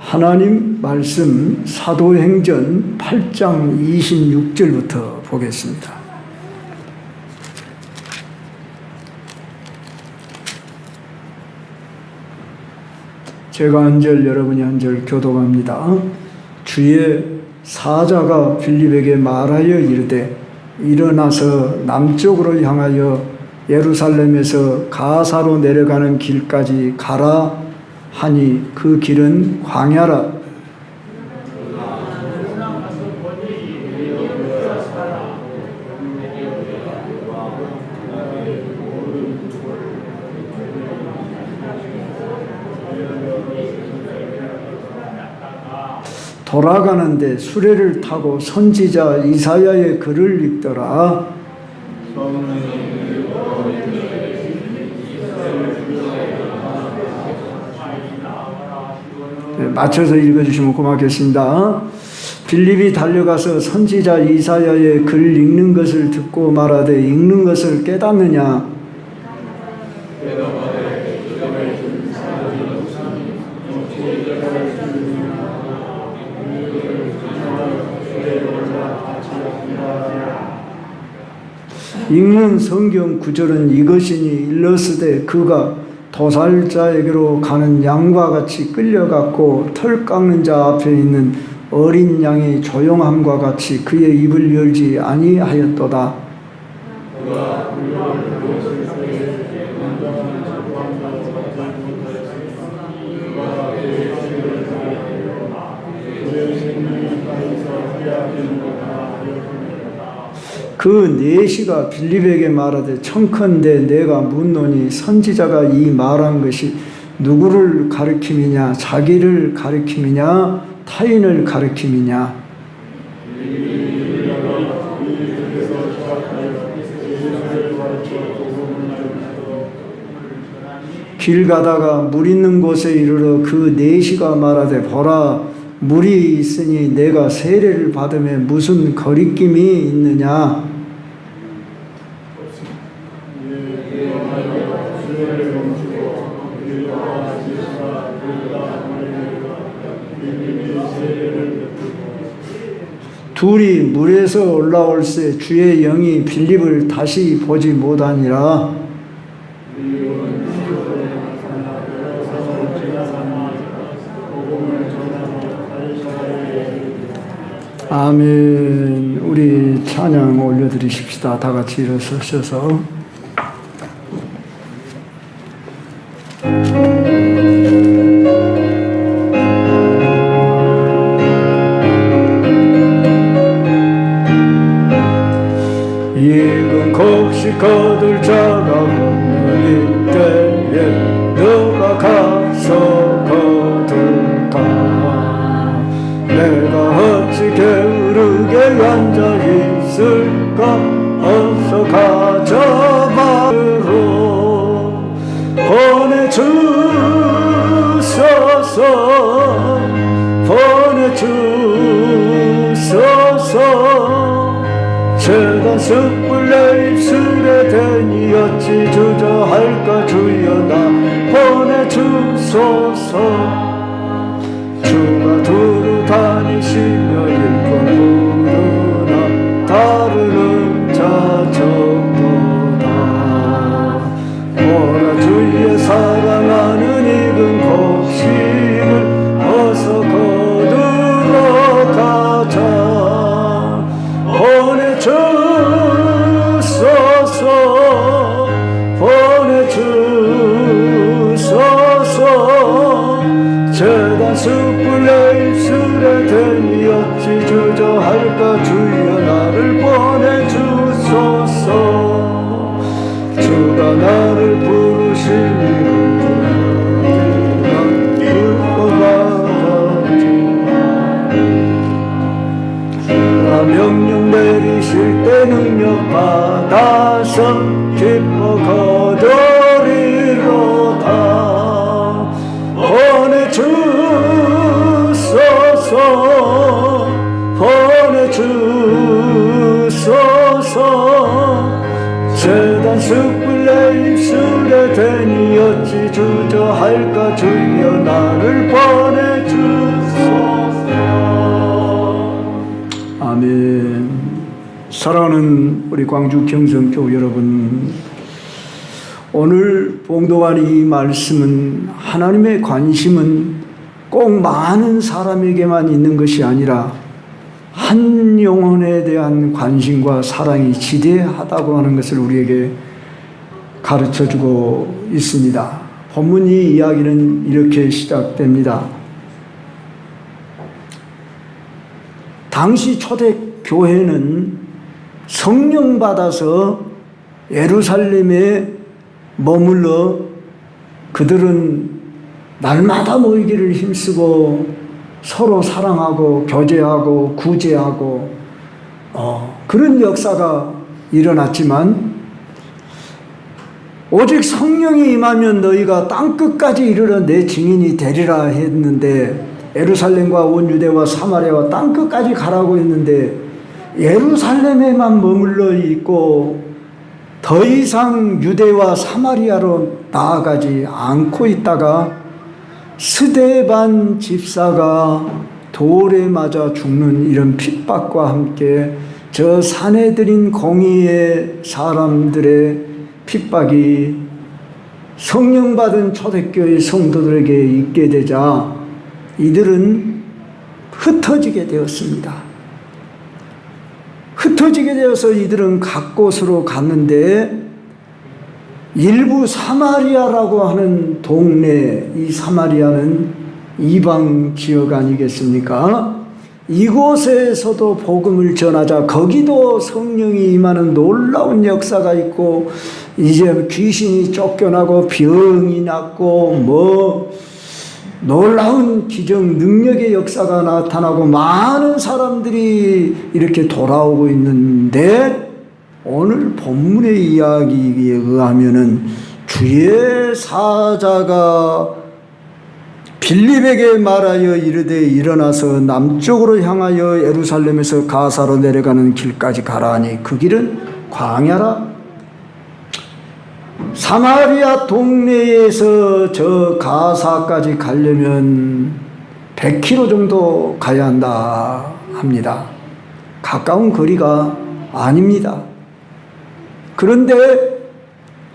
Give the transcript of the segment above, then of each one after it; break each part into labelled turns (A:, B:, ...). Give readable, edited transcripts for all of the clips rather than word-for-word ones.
A: 하나님 말씀 사도행전 8장 26절부터 보겠습니다. 제가 한 절, 여러분이 한 절 교독합니다. 주의 사자가 빌립에게 말하여 이르되 일어나서 남쪽으로 향하여 예루살렘에서 가사로 내려가는 길까지 가라 하니 그 길은 광야라. 돌아가는데 수레를 타고 선지자 이사야의 글을 읽더라. 맞춰서 읽어주시면 고맙겠습니다. 빌립이 달려가서 선지자 이사야의 글 읽는 것을 듣고 말하되 읽는 것을 깨닫느냐? 읽는 성경 구절은 이것이니 일러스되 그가 도살자에게로 가는 양과 같이 끌려갔고 털 깎는 자 앞에 있는 어린 양이 조용함과 같이 그의 입을 열지 아니하였도다. 그 내시가 빌립에게 말하되 청컨대 내가 묻노니 선지자가 이 말한 것이 누구를 가리킴이냐 자기를 가리킴이냐 타인을 가리킴이냐. 길 가다가 물 있는 곳에 이르러 그 내시가 말하되 보라 물이 있으니 내가 세례를 받음에 무슨 거리낌이 있느냐. 둘이 물에서 올라올새 주의 영이 빌립을 다시 보지 못하니라. 아멘. 우리 찬양 올려드리십시다. 다 같이 일어서셔서. 익은 곡식 거둘 자가 없는 이때에 너가 가서 거둘까. 내가 어찌 게으르게 앉아 있을까. 어서 가져바로 보내주소서. 보내주소서. 재단 숯불 내 입술에 대니 어찌 주저할까. 주여 나 보내주소서. 주가 두루 다니시며 일꾼 부르나 다루는 자 적도다. 오라 주의 사랑하는 익은 곡식을 어서 거두러 가자. 보내주소서. 보내주소서. 재단 숯불 내 입술에 대니 어찌 주저할까. 주여 나를 보내주소서. 주가 나를 부르시니 명령 내리실 때 능력 받아서 기뻐 거두리로다. 보내주소서. 보내주소서. 세단 숯불 내 입술에 대니 어찌 주저할까. 주여 나를 보내주소서. 아멘. 사랑하는 우리 광주 경성교회 여러분, 오늘 봉독한 이 말씀은 하나님의 관심은 꼭 많은 사람에게만 있는 것이 아니라 한 영혼에 대한 관심과 사랑이 지대하다고 하는 것을 우리에게 가르쳐주고 있습니다. 본문 이 이야기는 이렇게 시작됩니다. 당시 초대교회는 성령 받아서 예루살렘에 머물러 그들은 날마다 모이기를 힘쓰고 서로 사랑하고 교제하고 구제하고 그런 역사가 일어났지만, 오직 성령이 임하면 너희가 땅끝까지 이르러 내 증인이 되리라 했는데, 예루살렘과 온 유대와 사마리아와 땅끝까지 가라고 했는데 예루살렘에만 머물러 있고 더 이상 유대와 사마리아로 나아가지 않고 있다가 스데반 집사가 돌에 맞아 죽는 이런 핍박과 함께 저 사내들인 공의의 사람들의 핍박이 성령 받은 초대교회 성도들에게 있게 되자 이들은 흩어지게 되었습니다. 흩어지게 되어서 이들은 각 곳으로 갔는데, 일부 사마리아라고 하는 동네, 이 사마리아는 이방 지역 아니겠습니까? 이곳에서도 복음을 전하자 거기도 성령이 임하는 놀라운 역사가 있고, 이제 귀신이 쫓겨나고 병이 낫고 놀라운 기적 능력의 역사가 나타나고 많은 사람들이 이렇게 돌아오고 있는데, 오늘 본문의 이야기에 의하면은 주의 사자가 빌립에게 말하여 이르되 일어나서 남쪽으로 향하여 예루살렘에서 가사로 내려가는 길까지 가라 하니 그 길은 광야라. 사마리아 동네에서 저 가사까지 가려면 100km 정도 가야 한다 합니다. 가까운 거리가 아닙니다. 그런데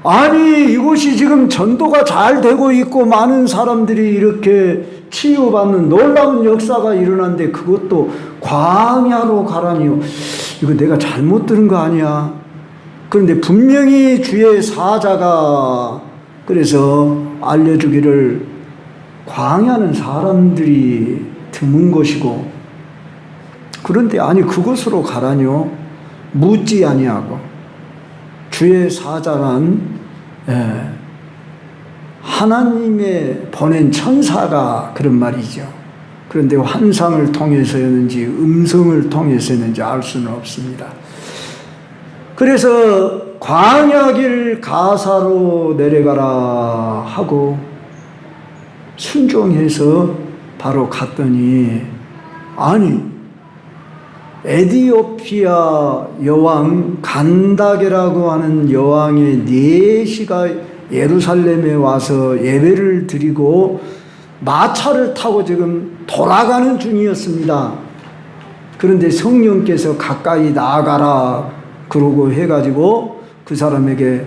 A: 아니, 이곳이 지금 전도가 잘 되고 있고 많은 사람들이 이렇게 치유받는 놀라운 역사가 일어났는데 그것도 광야로 가라니요. 이거 내가 잘못 들은 거 아니야? 그런데 분명히 주의 사자가 그래서 알려주기를 광야는 사람들이 드문 곳이고, 그런데 아니 그곳으로 가라뇨? 묻지 아니하고 주의 사자란 하나님의 보낸 천사가 그런 말이죠. 그런데 환상을 통해서였는지 음성을 통해서였는지 알 수는 없습니다. 그래서 광야길 가사로 내려가라 하고 순종해서 바로 갔더니, 아니 에디오피아 여왕 간다게라고 하는 여왕의 내시가 예루살렘에 와서 예배를 드리고 마차를 타고 지금 돌아가는 중이었습니다. 그런데 성령께서 가까이 나아가라 그러고 해가지고 그 사람에게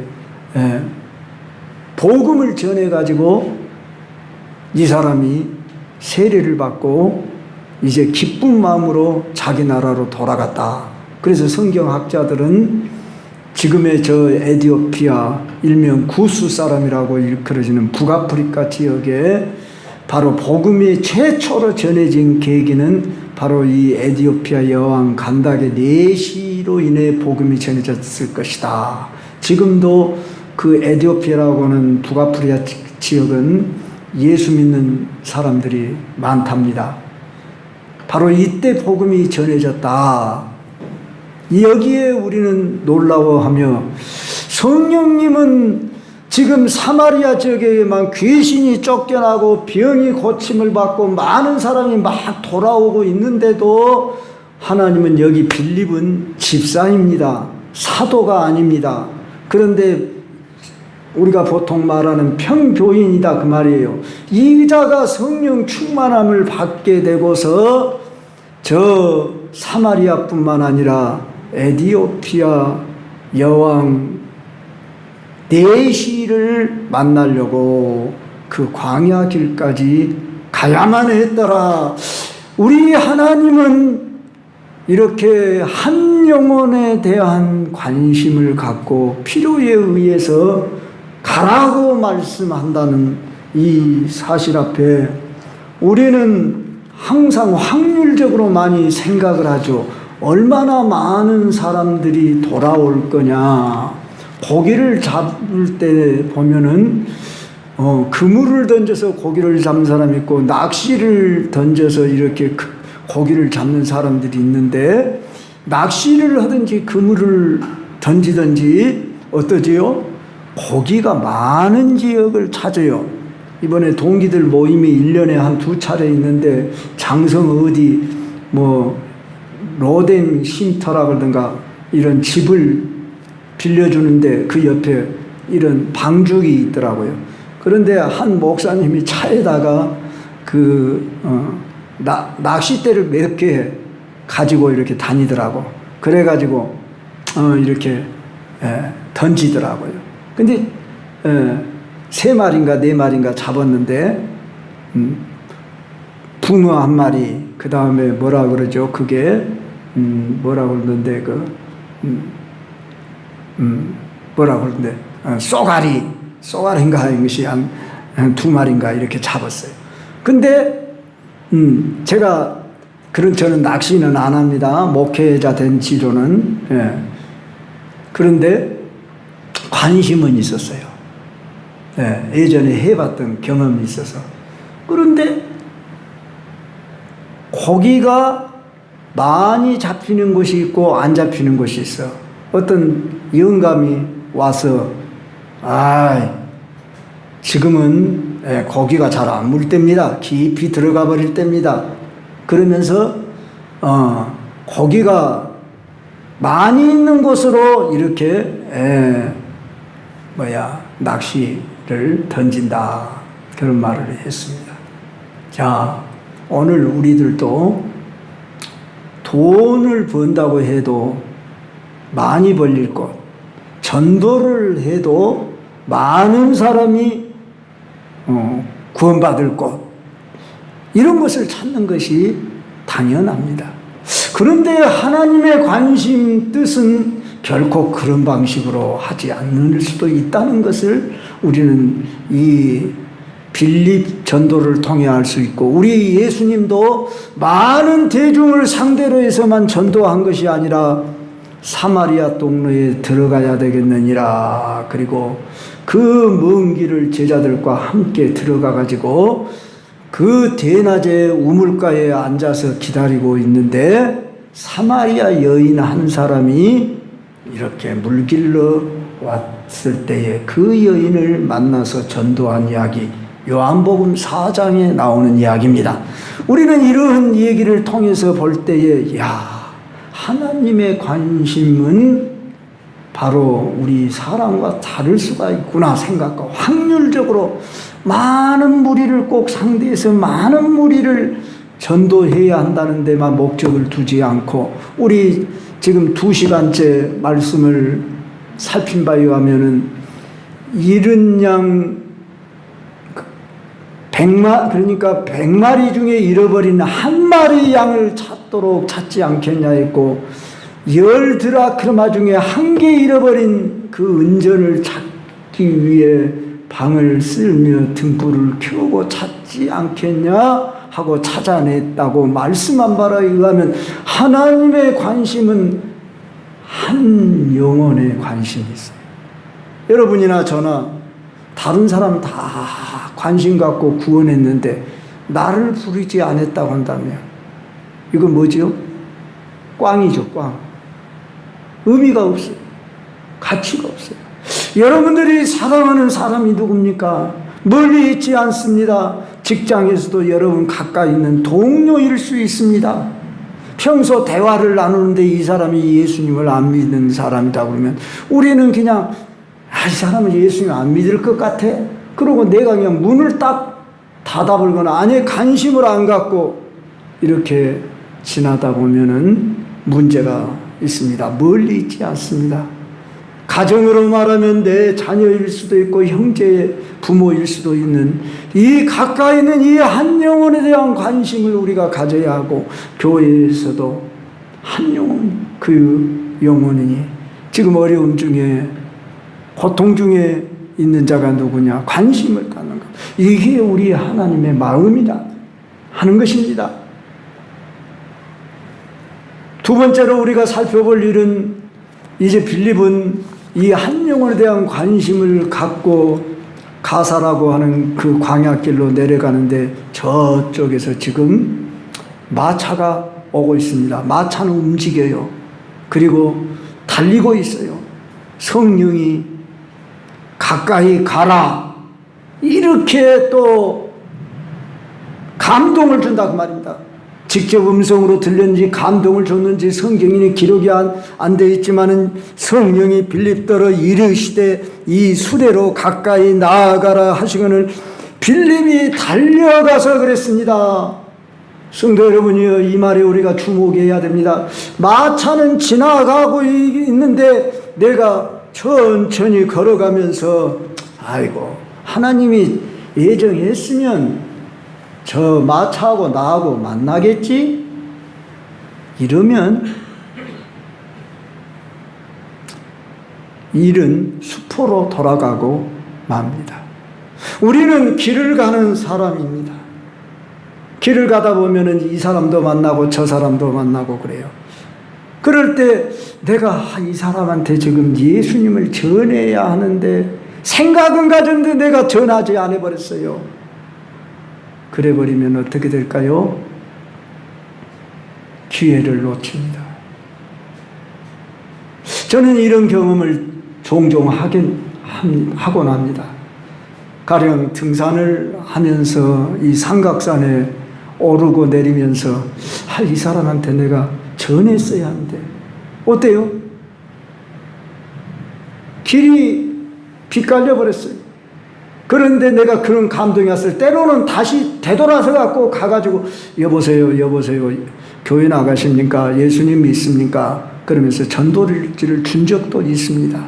A: 복음을 전해가지고 이 사람이 세례를 받고 이제 기쁜 마음으로 자기 나라로 돌아갔다. 그래서 성경학자들은 지금의 저 에티오피아 일명 구스 사람이라고 일컬어지는 북아프리카 지역에 바로 복음이 최초로 전해진 계기는 바로 이 에티오피아 여왕 간다게 내시로 인해 복음이 전해졌을 것이다. 지금도 그 에티오피아라고 하는 북아프리카 지역은 예수 믿는 사람들이 많답니다. 바로 이때 복음이 전해졌다. 여기에 우리는 놀라워하며, 성령님은 지금 사마리아 지역에만 귀신이 쫓겨나고 병이 고침을 받고 많은 사람이 막 돌아오고 있는데도 하나님은 여기 빌립은 집사입니다. 사도가 아닙니다. 그런데 우리가 보통 말하는 평교인이다 그 말이에요. 이 자가 성령 충만함을 받게 되고서 저 사마리아뿐만 아니라 에디오피아 여왕 내시를 만나려고 그 광야 길까지 가야만 했더라. 우리 하나님은 이렇게 한 영혼에 대한 관심을 갖고 필요에 의해서 가라고 말씀한다는 이 사실 앞에 우리는 항상 확률적으로 많이 생각을 하죠. 얼마나 많은 사람들이 돌아올 거냐. 고기를 잡을 때 보면은 그물을 던져서 고기를 잡는 사람이 있고 낚시를 던져서 이렇게 고기를 잡는 사람들이 있는데, 낚시를 하든지 그물을 던지든지 어떠지요? 고기가 많은 지역을 찾아요. 이번에 동기들 모임이 1년에 한 2차례 있는데, 장성 어디 로덴 쉼터라 그러든가 이런 집을 빌려주는데 그 옆에 이런 방죽이 있더라고요. 그런데 한 목사님이 차에다가 낚싯대를 몇 개 가지고 이렇게 다니더라고. 그래가지고 이렇게 던지더라고요. 근데 3마리인가 4마리인가 잡았는데 붕어 1마리, 그 다음에 뭐라 그러죠? 그게 뭐라 그러는데 뭐라 그러는데 쏘가리인가 이것이 한 2마리인가 이렇게 잡았어요. 근데 제가 저는 낚시는 안 합니다. 목회자 된 지로는. 그런데 관심은 있었어요. 예전에 해봤던 경험이 있어서. 그런데 고기가 많이 잡히는 곳이 있고 안 잡히는 곳이 있어. 어떤 영감이 와서 지금은 고기가 잘 안 물 때입니다. 깊이 들어가 버릴 때입니다. 그러면서 고기가 많이 있는 곳으로 이렇게 낚시를 던진다, 그런 말을 했습니다. 자, 오늘 우리들도 돈을 번다고 해도 많이 벌릴 것, 전도를 해도 많은 사람이 구원받을 것, 이런 것을 찾는 것이 당연합니다. 그런데 하나님의 관심, 뜻은 결코 그런 방식으로 하지 않을 수도 있다는 것을 우리는 이 빌립 전도를 통해 알 수 있고, 우리 예수님도 많은 대중을 상대로 해서만 전도한 것이 아니라 사마리아 동네에 들어가야 되겠느니라. 그리고 그 먼 길을 제자들과 함께 들어가 가지고 그 대낮에 우물가에 앉아서 기다리고 있는데, 사마리아 여인 한 사람이 이렇게 물길로 왔을 때에 그 여인을 만나서 전도한 이야기, 요한복음 4장에 나오는 이야기입니다. 우리는 이런 얘기를 통해서 볼 때에 하나님의 관심은 바로 우리 사람과 다를 수가 있구나 생각하고, 확률적으로 많은 무리를 꼭 상대해서 많은 무리를 전도해야 한다는 데만 목적을 두지 않고, 우리 지금 2시간째 말씀을 살핀 바에 의하면은 잃은 양 100마리 중에 잃어버린 1마리 양을 찾도록 찾지 않겠냐 했고, 10드라크마 중에 1개 잃어버린 그 은전을 찾기 위해 방을 쓸며 등불을 켜고 찾지 않겠냐 하고 찾아냈다고 말씀한 바에 의하면, 하나님의 관심은 한 영혼에 관심이 있어요. 여러분이나 저나 다른 사람 다 관심 갖고 구원했는데 나를 부르지 않았다고 한다면 이건 뭐죠? 꽝이죠, 꽝. 의미가 없어요. 가치가 없어요. 여러분들이 사랑하는 사람이 누굽니까? 멀리 있지 않습니다. 직장에서도 여러분 가까이 있는 동료일 수 있습니다. 평소 대화를 나누는데 이 사람이 예수님을 안 믿는 사람이다 그러면 우리는 그냥 이 사람은 예수님 안 믿을 것 같아. 그러고 내가 그냥 문을 딱 닫아버리거나 안에 관심을 안 갖고 이렇게 지나다 보면은 문제가 있습니다. 멀리 있지 않습니다. 가정으로 말하면 내 자녀일 수도 있고 형제 부모일 수도 있는 이 가까이 있는 이 한 영혼에 대한 관심을 우리가 가져야 하고, 교회에서도 한 영혼, 그 영혼이 지금 어려움 중에 고통 중에 있는 자가 누구냐, 관심을 갖는 것, 이게 우리 하나님의 마음이다 하는 것입니다. 두 번째로 우리가 살펴볼 일은, 이제 빌립은 이 한 영혼에 대한 관심을 갖고 가사라고 하는 그 광야길로 내려가는데, 저쪽에서 지금 마차가 오고 있습니다. 마차는 움직여요. 그리고 달리고 있어요. 성령이 가까이 가라, 이렇게 또 감동을 준다 그 말입니다. 직접 음성으로 들렸는지 감동을 줬는지 성경에는 기록이 안 돼 있지만은, 성령이 빌립더러 이르시되 이 수레로 가까이 나아가라 하시거늘 빌립이 달려가서 그랬습니다. 성도 여러분이여, 이 말에 우리가 주목해야 됩니다. 마차는 지나가고 있는데 내가 천천히 걸어가면서, 아이고, 하나님이 예정했으면 저 마차하고 나하고 만나겠지? 이러면 일은 수포로 돌아가고 맙니다. 우리는 길을 가는 사람입니다. 길을 가다 보면은 이 사람도 만나고 저 사람도 만나고 그래요. 그럴 때 내가 이 사람한테 지금 예수님을 전해야 하는데, 생각은 가졌는데 내가 전하지 않아 버렸어요. 그래 버리면 어떻게 될까요? 기회를 놓칩니다. 저는 이런 경험을 종종 하곤 합니다. 가령 등산을 하면서 이 삼각산에 오르고 내리면서, 이 사람한테 내가 전했어야 하는데, 어때요? 길이 빗갈려 버렸어요. 그런데 내가 그런 감동이 왔을 때, 때로는 다시 되돌아서 갖고 가가지고, 여보세요, 교회 나가십니까? 예수님 믿습니까? 그러면서 전도지를 준 적도 있습니다.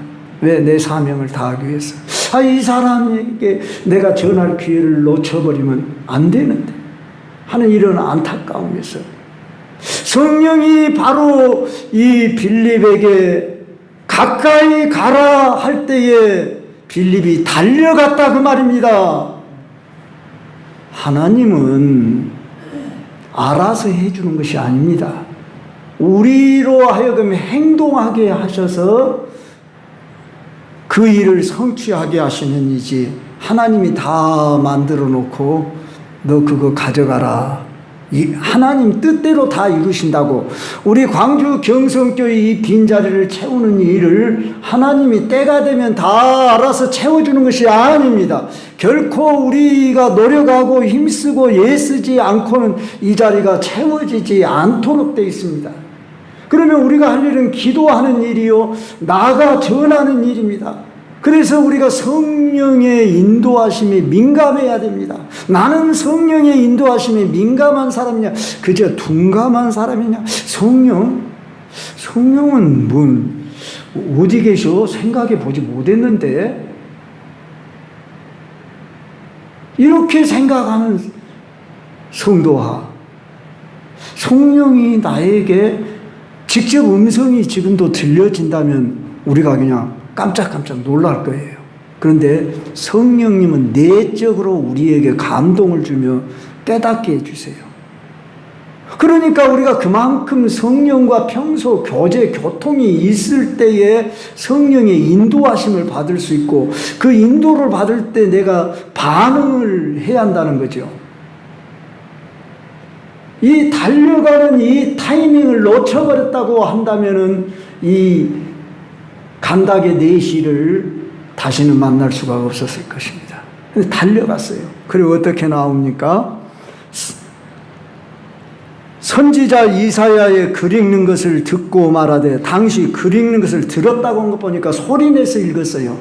A: 왜? 내 사명을 다하기 위해서. 이 사람에게 내가 전할 기회를 놓쳐버리면 안 되는데 하는 이런 안타까움에서, 성령이 바로 이 빌립에게 가까이 가라 할 때에 빌립이 달려갔다 그 말입니다. 하나님은 알아서 해주는 것이 아닙니다. 우리로 하여금 행동하게 하셔서 그 일을 성취하게 하시는 이지, 하나님이 다 만들어 놓고 너 그거 가져가라, 이 하나님 뜻대로 다 이루신다고, 우리 광주 경성교회 이 빈자리를 채우는 일을 하나님이 때가 되면 다 알아서 채워주는 것이 아닙니다. 결코 우리가 노력하고 힘쓰고 애쓰지 않고는 이 자리가 채워지지 않도록 되어 있습니다. 그러면 우리가 할 일은 기도하는 일이요, 나가 전하는 일입니다. 그래서 우리가 성령의 인도하심에 민감해야 됩니다. 나는 성령의 인도하심에 민감한 사람이냐, 그저 둔감한 사람이냐? 성령은 어디 계셔? 생각해 보지 못했는데, 이렇게 생각하는 성도하, 성령이 나에게 직접 음성이 지금도 들려진다면 우리가 그냥 깜짝깜짝 놀랄 거예요. 그런데 성령님은 내적으로 우리에게 감동을 주며 깨닫게 해주세요. 그러니까 우리가 그만큼 성령과 평소 교제, 교통이 있을 때에 성령의 인도하심을 받을 수 있고, 그 인도를 받을 때 내가 반응을 해야 한다는 거죠. 이 달려가는 이 타이밍을 놓쳐버렸다고 한다면은 이 간닥의 내시를 다시는 만날 수가 없었을 것입니다. 근데 달려갔어요. 그리고 어떻게 나옵니까? 선지자 이사야의 글 읽는 것을 듣고 말하되, 당시 글 읽는 것을 들었다고 한 것 보니까 소리내서 읽었어요.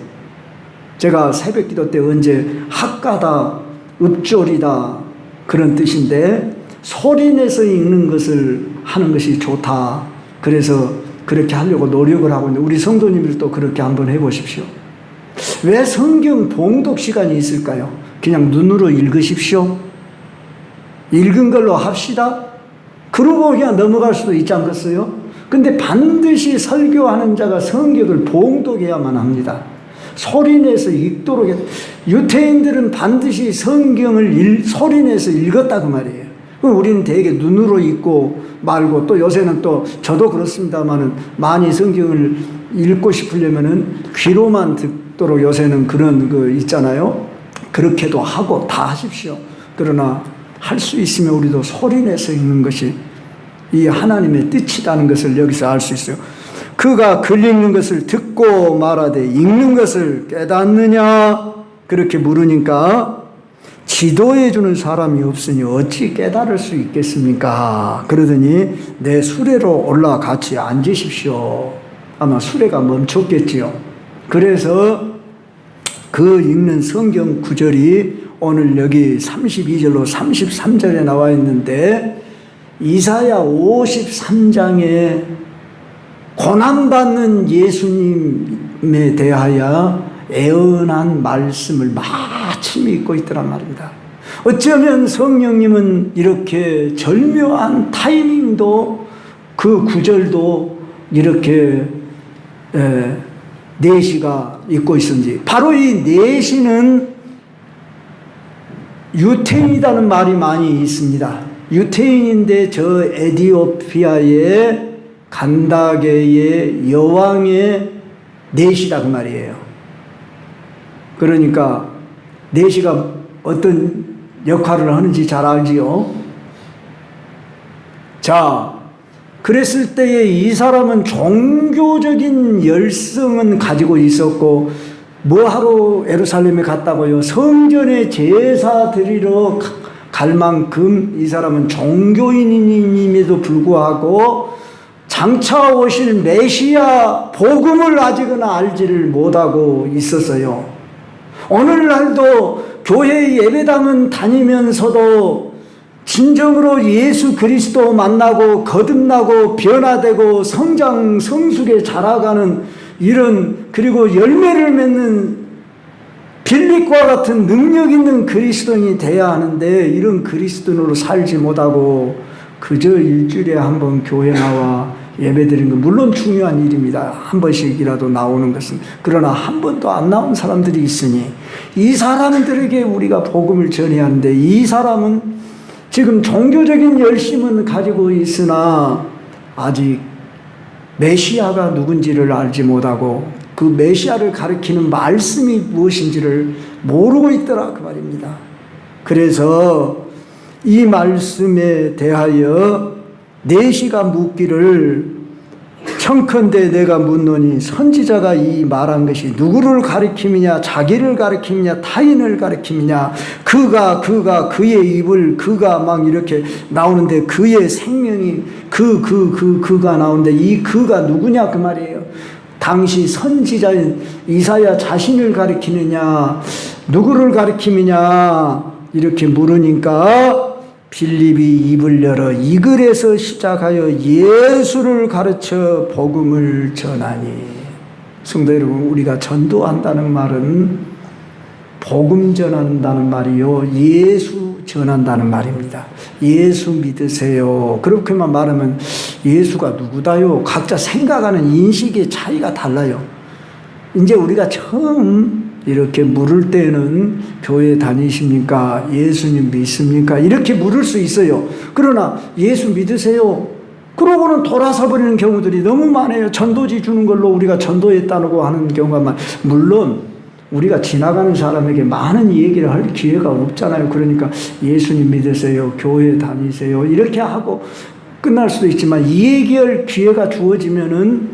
A: 제가 새벽 기도 때 언제 학가다, 읍조리다 그런 뜻인데 소리내서 읽는 것을 하는 것이 좋다. 그래서 그렇게 하려고 노력을 하고 있는데 우리 성도님들도 그렇게 한번 해보십시오. 왜 성경 봉독 시간이 있을까요? 그냥 눈으로 읽으십시오. 읽은 걸로 합시다. 그러고 그냥 넘어갈 수도 있지 않겠어요? 근데 반드시 설교하는 자가 성경을 봉독해야만 합니다. 소리내서 읽도록 유태인들은 반드시 성경을 소리내서 읽었다 그 말이에요. 그럼 우리는 대개 눈으로 읽고 말고 또 요새는 또 저도 그렇습니다만은 많이 성경을 읽고 싶으려면은 귀로만 듣도록 요새는 그런 거 있잖아요. 그렇게도 하고 다 하십시오. 그러나 할 수 있으면 우리도 소리내서 읽는 것이 이 하나님의 뜻이라는 것을 여기서 알 수 있어요. 그가 글 읽는 것을 듣고 말하되 읽는 것을 깨닫느냐 그렇게 물으니까 지도해 주는 사람이 없으니 어찌 깨달을 수 있겠습니까? 그러더니 내 수레로 올라 같이 앉으십시오. 아마 수레가 멈췄겠지요. 그래서 그 읽는 성경 구절이 오늘 여기 32절로 33절에 나와 있는데 이사야 53장에 고난받는 예수님에 대하여 애언한 말씀을 마침 읽고 있더란 말입니다. 어쩌면 성령님은 이렇게 절묘한 타이밍도 그 구절도 이렇게 내시가 있고 있은지 바로 이 내시는 유태인이라는 말이 많이 있습니다. 유태인인데 저 에디오피아의 간다게의 여왕의 내시다 그 말이에요. 그러니까 내시가 어떤 역할을 하는지 잘 알지요. 자, 그랬을 때에 이 사람은 종교적인 열성은 가지고 있었고 뭐하러 예루살렘에 갔다고요? 성전에 제사 드리러 갈 만큼 이 사람은 종교인임에도 불구하고 장차 오실 메시아 복음을 아직은 알지를 못하고 있었어요. 오늘날도 교회 예배당은 다니면서도 진정으로 예수 그리스도 만나고 거듭나고 변화되고 성장 성숙에 자라가는 이런 그리고 열매를 맺는 빌립과 같은 능력 있는 그리스도인이 돼야 하는데 이런 그리스도인으로 살지 못하고 그저 일주일에 한 번 교회 나와 예배드리는 건 물론 중요한 일입니다. 한 번씩이라도 나오는 것은. 그러나 한 번도 안 나온 사람들이 있으니 이 사람들에게 우리가 복음을 전해야 하는데 이 사람은 지금 종교적인 열심은 가지고 있으나 아직 메시아가 누군지를 알지 못하고 그 메시아를 가리키는 말씀이 무엇인지를 모르고 있더라 그 말입니다. 그래서 이 말씀에 대하여 내시가 묻기를 청컨대 내가 묻노니 선지자가 이 말한 것이 누구를 가리킴이냐 자기를 가리킴이냐 타인을 가리킴이냐 그가 그의 입을 그가 막 이렇게 나오는데 그의 생명이 그가 나오는데 이 그가 누구냐 그 말이에요. 당시 선지자인 이사야 자신을 가리키느냐 누구를 가리킴이냐 이렇게 물으니까 빌립이 입을 열어 이 글에서 시작하여 예수를 가르쳐 복음을 전하니. 성도 여러분, 우리가 전도한다는 말은 복음 전한다는 말이요 예수 전한다는 말입니다. 예수 믿으세요. 그렇게만 말하면 예수가 누구다요? 각자 생각하는 인식의 차이가 달라요. 이제 우리가 처음 이렇게 물을 때는 교회 다니십니까? 예수님 믿습니까? 이렇게 물을 수 있어요. 그러나 예수 믿으세요? 그러고는 돌아서 버리는 경우들이 너무 많아요. 전도지 주는 걸로 우리가 전도했다고 하는 경우가 많아요. 물론 우리가 지나가는 사람에게 많은 얘기를 할 기회가 없잖아요. 그러니까 예수님 믿으세요? 교회 다니세요? 이렇게 하고 끝날 수도 있지만 이 얘기할 기회가 주어지면은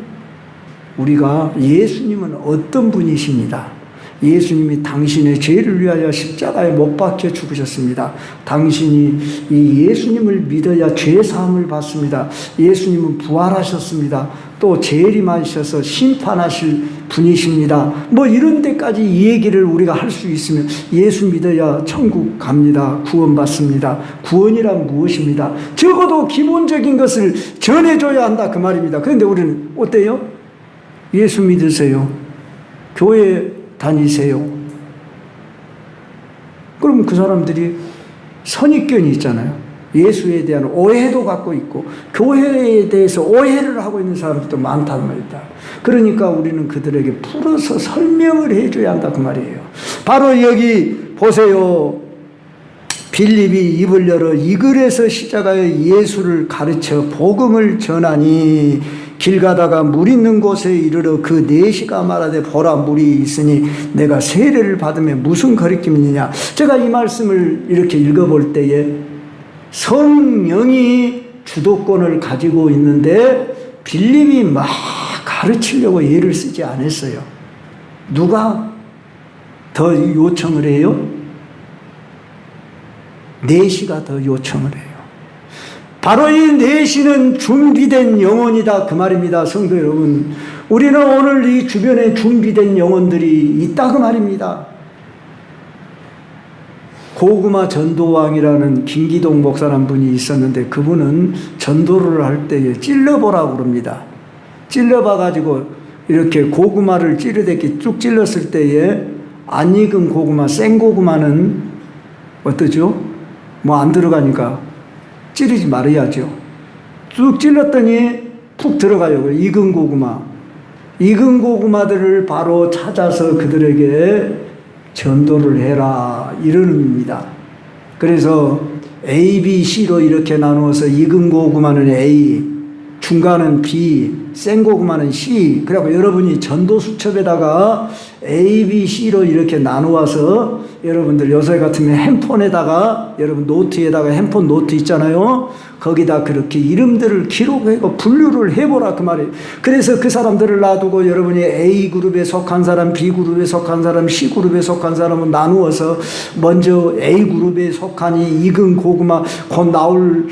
A: 우리가 예수님은 어떤 분이십니다. 예수님이 당신의 죄를 위하여 십자가에 못 박혀 죽으셨습니다. 당신이 이 예수님을 믿어야 죄 사함을 받습니다. 예수님은 부활하셨습니다. 또 재림하셔서 심판하실 분이십니다. 뭐 이런 데까지 이 얘기를 우리가 할 수 있으면 예수 믿어야 천국 갑니다. 구원받습니다. 구원이란 무엇입니다? 적어도 기본적인 것을 전해줘야 한다 그 말입니다. 그런데 우리는 어때요? 예수 믿으세요. 교회 다니세요. 그럼 그 사람들이 선입견이 있잖아요. 예수에 대한 오해도 갖고 있고 교회에 대해서 오해를 하고 있는 사람들도 많다는 말이다. 그러니까 우리는 그들에게 풀어서 설명을 해줘야 한다 그 말이에요. 바로 여기 보세요. 빌립이 입을 열어 이 글에서 시작하여 예수를 가르쳐 복음을 전하니 길 가다가 물 있는 곳에 이르러 그 내시가 말하되 보라 물이 있으니 내가 세례를 받으면 무슨 거리낌이냐. 제가 이 말씀을 이렇게 읽어볼 때에 성령이 주도권을 가지고 있는데 빌립이 막 가르치려고 애를 쓰지 않았어요. 누가 더 요청을 해요? 내시가 더 요청을 해요. 바로 이 내시는 준비된 영혼이다 그 말입니다. 성도 여러분, 우리는 오늘 이 주변에 준비된 영혼들이 있다 그 말입니다. 고구마 전도왕이라는 김기동 목사라는 분이 있었는데 그분은 전도를 할 때에 찔러보라고 그럽니다. 찔러봐가지고 이렇게 고구마를 찌르듯이 쭉 찔렀을 때에 안 익은 고구마, 생 고구마는 어떠죠? 뭐 안 들어가니까 찌르지 말아야죠. 쭉 찔렀더니 푹 들어가요. 익은 고구마. 익은 고구마들을 바로 찾아서 그들에게 전도를 해라 이러는입니다. 그래서 A, B, C로 이렇게 나누어서 익은 고구마는 A, 중간은 B, 생 고구마는 C. 그래서 여러분이 전도수첩에다가 A, B, C로 이렇게 나누어서 여러분들 요새 같으면 핸폰에다가 여러분 노트에다가 핸폰 노트 있잖아요. 거기다 그렇게 이름들을 기록하고 분류를 해보라 그 말이에요. 그래서 그 사람들을 놔두고 여러분이 A그룹에 속한 사람, B그룹에 속한 사람, C그룹에 속한 사람을 나누어서 먼저 A그룹에 속하니 익은 고구마 곧 나올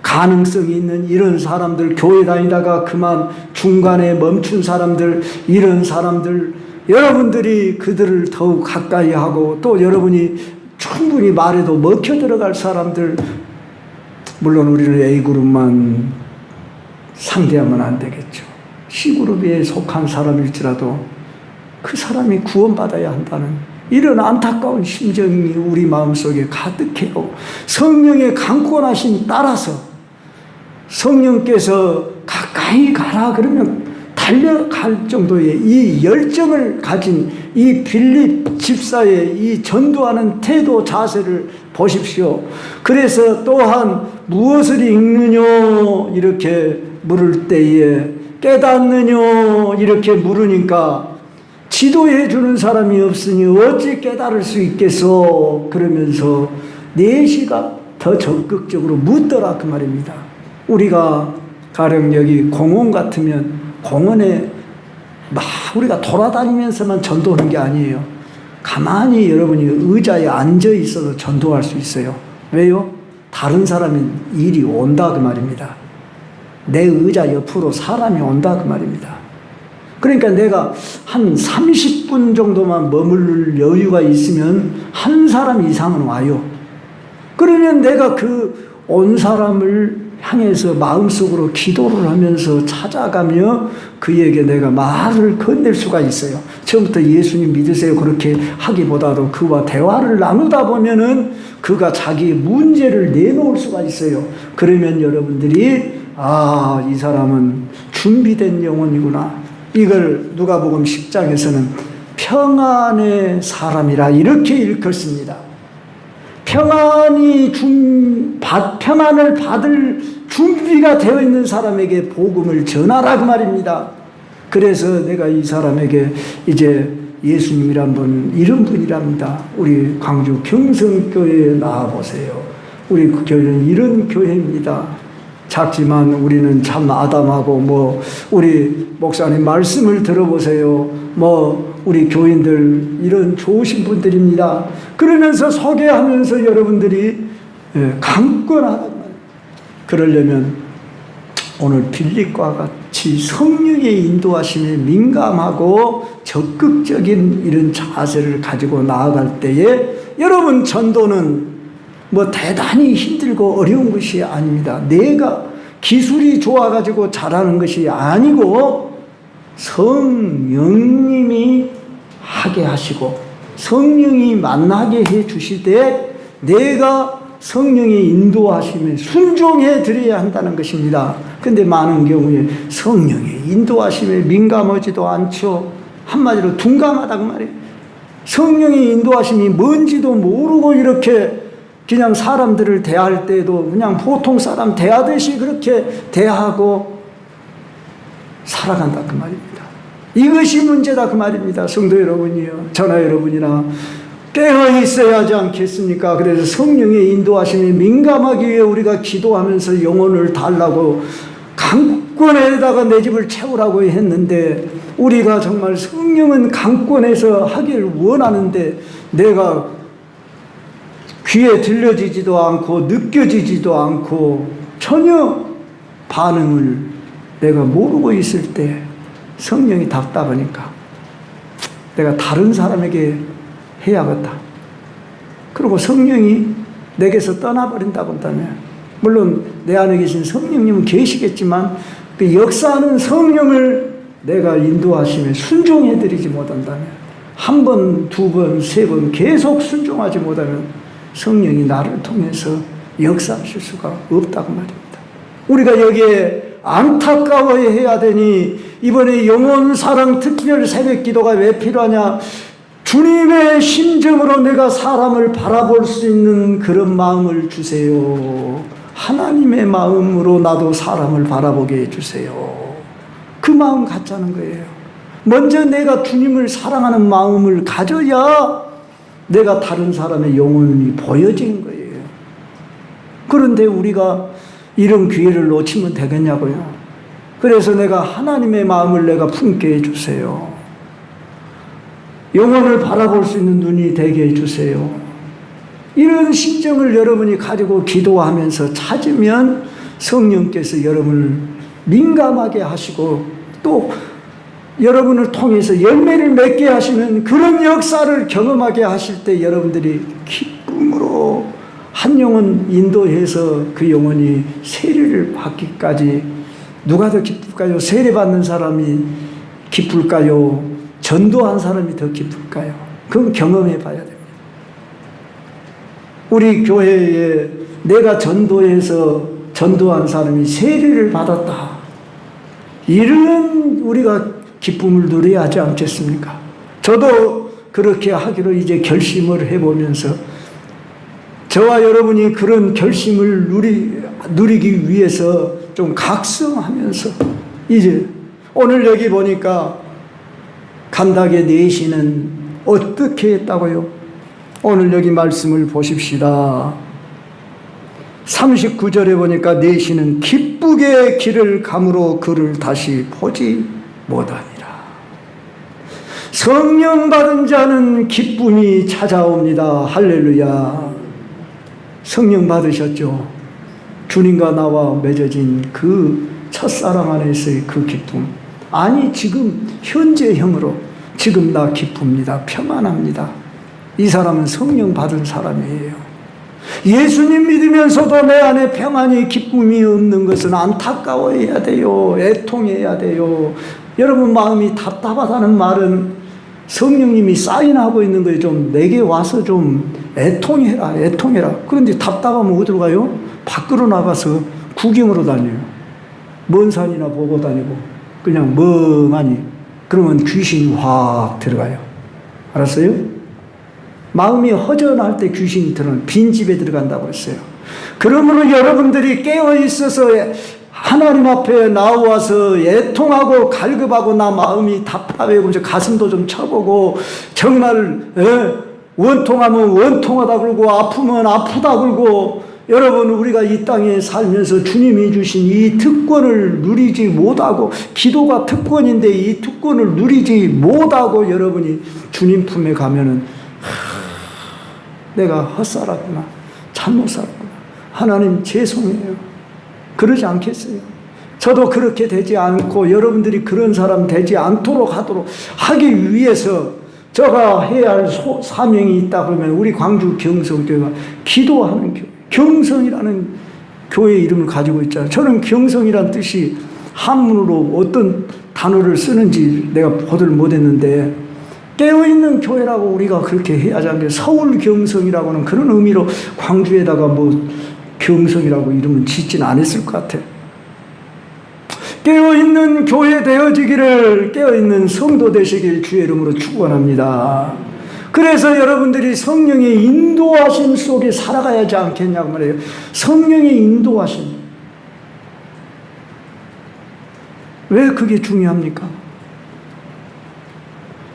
A: 가능성이 있는 이런 사람들, 교회 다니다가 그만 중간에 멈춘 사람들, 이런 사람들, 여러분들이 그들을 더욱 가까이 하고 또 여러분이 충분히 말해도 먹혀 들어갈 사람들, 물론 우리는 A그룹만 상대하면 안 되겠죠. C그룹에 속한 사람일지라도 그 사람이 구원받아야 한다는 이런 안타까운 심정이 우리 마음속에 가득해요. 성령의 강권하심 따라서 성령께서 가까이 가라 그러면 달려갈 정도의 이 열정을 가진 이 빌립 집사의 이 전도하는 태도 자세를 보십시오. 그래서 또한 무엇을 읽느뇨 이렇게 물을 때에 깨닫느뇨 이렇게 물으니까 지도해 주는 사람이 없으니 어찌 깨달을 수 있겠소 그러면서 내시가 더 적극적으로 묻더라 그 말입니다. 우리가 가령 여기 공원 같으면 공원에 막 우리가 돌아다니면서만 전도하는 게 아니에요. 가만히 여러분이 의자에 앉아 있어도 전도할 수 있어요. 왜요? 다른 사람이 일이 온다 그 말입니다. 내 의자 옆으로 사람이 온다 그 말입니다. 그러니까 내가 한 30분 정도만 머무를 여유가 있으면 한 사람 이상은 와요. 그러면 내가 그 온 사람을 향해서 마음속으로 기도를 하면서 찾아가며 그에게 내가 말을 건넬 수가 있어요. 처음부터 예수님 믿으세요 그렇게 하기보다도 그와 대화를 나누다 보면은 그가 자기 문제를 내놓을 수가 있어요. 그러면 여러분들이 이 사람은 준비된 영혼이구나. 이걸 누가복음 10장에서는 평안의 사람이라 이렇게 일컫습니다. 평안을 받을 준비가 되어 있는 사람에게 복음을 전하라 그 말입니다. 그래서 내가 이 사람에게 이제 예수님이란 분 이런 분이랍니다. 우리 광주 경성교회에 나와보세요. 우리 교회는 이런 교회입니다. 작지만 우리는 참 아담하고 뭐 우리 목사님 말씀을 들어보세요. 뭐 우리 교인들 이런 좋으신 분들입니다. 그러면서 소개하면서 여러분들이 강권하단 말이에요. 그러려면 오늘 빌립과 같이 성령의 인도하심에 민감하고 적극적인 이런 자세를 가지고 나아갈 때에 여러분 전도는 뭐 대단히 힘들고 어려운 것이 아닙니다. 내가 기술이 좋아가지고 잘하는 것이 아니고 성령님이 하게 하시고 성령이 만나게 해 주실 때 내가 성령의 인도하심에 순종해 드려야 한다는 것입니다. 근데 많은 경우에 성령의 인도하심에 민감하지도 않죠. 한마디로 둔감하다 그 말이에요. 성령의 인도하심이 뭔지도 모르고 이렇게 그냥 사람들을 대할 때도 그냥 보통 사람 대하듯이 그렇게 대하고 살아간다 그 말입니다. 이것이 문제다 그 말입니다. 성도 여러분이요, 저나 여러분이나 깨어 있어야 하지 않겠습니까? 그래서 성령의 인도하심에 민감하기 위해 우리가 기도하면서 영혼을 달라고 강권에다가 내 집을 채우라고 했는데 우리가 정말 성령은 강권에서 하기를 원하는데 내가 귀에 들려지지도 않고 느껴지지도 않고 전혀 반응을 내가 모르고 있을 때 성령이 답답하니까 내가 다른 사람에게 해야겠다. 그리고 성령이 내게서 떠나버린다고 한다면 물론 내 안에 계신 성령님은 계시겠지만 그 역사하는 성령을 내가 인도하심에 순종해드리지 못한다면 한 번, 두 번, 세 번 계속 순종하지 못하면 성령이 나를 통해서 역사하실 수가 없다고 말입니다. 우리가 여기에 안타까워해야 되니 이번에 영혼사랑 특별 새벽기도가 왜 필요하냐? 주님의 심정으로 내가 사람을 바라볼 수 있는 그런 마음을 주세요. 하나님의 마음으로 나도 사람을 바라보게 해주세요. 그 마음 갖자는 거예요. 먼저 내가 주님을 사랑하는 마음을 가져야 내가 다른 사람의 영혼이 보여지는 거예요. 그런데 우리가 이런 기회를 놓치면 되겠냐고요. 그래서 내가 하나님의 마음을 내가 품게 해주세요. 영혼을 바라볼 수 있는 눈이 되게 해주세요. 이런 심정을 여러분이 가지고 기도하면서 찾으면 성령께서 여러분을 민감하게 하시고 또 여러분을 통해서 열매를 맺게 하시는 그런 역사를 경험하게 하실 때 여러분들이 기쁨으로 한 영혼 인도해서 그 영혼이 세례를 받기까지 누가 더 기쁠까요? 세례받는 사람이 기쁠까요? 전도한 사람이 더 기쁠까요? 그건 경험해 봐야 됩니다. 우리 교회에 내가 전도해서 전도한 사람이 세례를 받았다. 이런 우리가 기쁨을 누려야 하지 않겠습니까? 저도 그렇게 하기로 이제 결심을 해보면서 저와 여러분이 그런 결심을 누리기 위해서 좀 각성하면서 이제 오늘 여기 보니까 간닥의 내시는 어떻게 했다고요? 오늘 여기 말씀을 보십시다. 39절에 보니까 내시는 기쁘게 길을 감으로 그를 다시 보지 못하니라. 성령 받은 자는 기쁨이 찾아옵니다. 할렐루야. 성령 받으셨죠? 주님과 나와 맺어진 그 첫사랑 안에서의 그 기쁨. 아니 지금 현재형으로 지금 나 기쁩니다. 평안합니다. 이 사람은 성령 받은 사람이에요. 예수님 믿으면서도 내 안에 평안이 기쁨이 없는 것은 안타까워해야 돼요. 애통해야 돼요. 여러분 마음이 답답하다는 말은 성령님이 사인하고 있는 거에 좀 내게 와서 좀 애통해라 애통해라. 그런데 답답하면 어디로 가요? 밖으로 나가서 구경으로 다녀요. 먼 산이나 보고 다니고 그냥 멍하니. 그러면 귀신이 확 들어가요. 알았어요? 마음이 허전할 때 귀신이 들어가는 빈집에 들어간다고 했어요. 그러므로 여러분들이 깨어 있어서 하나님 앞에 나와서 애통하고 갈급하고 나 마음이 답답하고 가슴도 좀 쳐보고 정말 원통하면 원통하다 그러고 아프면 아프다 그러고 여러분, 우리가 이 땅에 살면서 주님이 주신 이 특권을 누리지 못하고, 기도가 특권인데 이 특권을 누리지 못하고 여러분이 주님 품에 가면은 내가 헛살았구나, 잘못 살았구나, 하나님 죄송해요, 그러지 않겠어요? 저도 그렇게 되지 않고 여러분들이 그런 사람 되지 않도록 하기 위해서 제가 해야 할 사명이 있다 그러면 우리 광주 경성교회가 기도하는 교회, 경성이라는 교회 이름을 가지고 있잖아요. 저는 경성이란 뜻이 한문으로 어떤 단어를 쓰는지 내가 보도를 못했는데, 깨어있는 교회라고 우리가 그렇게 해야지 않게, 서울 경성이라고는 그런 의미로 광주에다가 뭐 경성이라고 이름은 짓진 않았을 것 같아요. 깨어있는 교회 되어지기를, 깨어있는 성도 되시길 주의 이름으로 축원합니다. 그래서 여러분들이 성령의 인도하심 속에 살아가야지 않겠냐고 말해요. 성령의 인도하심. 왜 그게 중요합니까?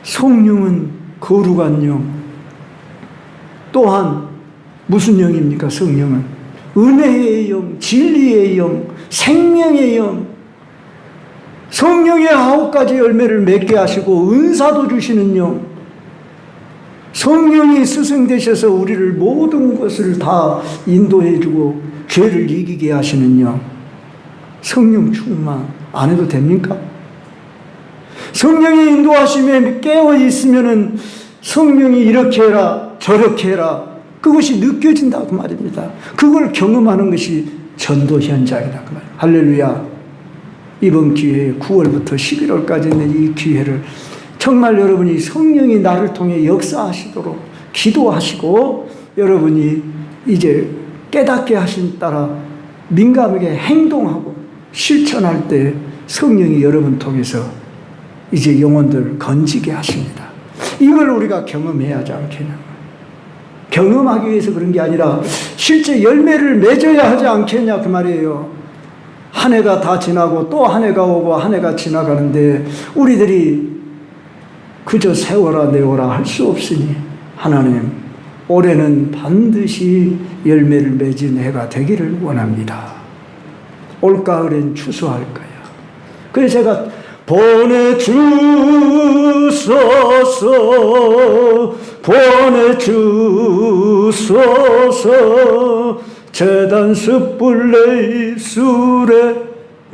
A: 성령은 거룩한 영. 또한 무슨 영입니까? 성령은 은혜의 영, 진리의 영, 생명의 영. 성령의 9가지 열매를 맺게 하시고 은사도 주시는 영. 성령이 스승되셔서 우리를 모든 것을 다 인도해주고 죄를 이기게 하시는 영. 성령 충만 안 해도 됩니까? 성령의 인도하심에 깨어 있으면은 성령이 이렇게 해라 저렇게 해라 그것이 느껴진다고 말입니다. 그걸 경험하는 것이 전도 현장이다 그 말. 할렐루야. 이번 기회에 9월부터 11월까지 있는 이 기회를 정말 여러분이 성령이 나를 통해 역사하시도록 기도하시고, 여러분이 이제 깨닫게 하신 따라 민감하게 행동하고 실천할 때 성령이 여러분 통해서 이제 영혼들 건지게 하십니다. 이걸 우리가 경험해야 하지 않겠냐. 경험하기 위해서 그런 게 아니라 실제 열매를 맺어야 하지 않겠냐 그 말이에요. 한 해가 다 지나고 또 한 해가 오고 한 해가 지나가는데 우리들이 그저 세워라 내워라 할 수 없으니 하나님 올해는 반드시 열매를 맺은 해가 되기를 원합니다. 올가을엔 추수할 거야. 그래서 제가 보내주소서 보내주소서 재단 숯불 내 입술에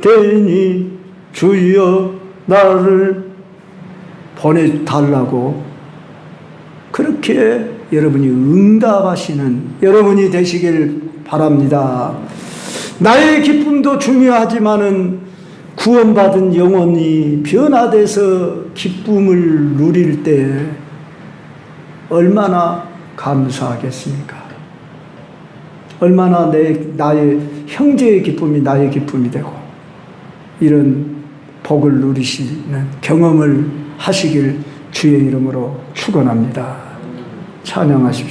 A: 대니 주여 나를 보내달라고 그렇게 여러분이 응답하시는 여러분이 되시길 바랍니다. 나의 기쁨도 중요하지만은 구원받은 영혼이 변화돼서 기쁨을 누릴 때 얼마나 감사하겠습니까? 얼마나 나의 형제의 기쁨이 나의 기쁨이 되고 이런 복을 누리시는 경험을 하시길 주의 이름으로 축원합니다. 찬양하십시오.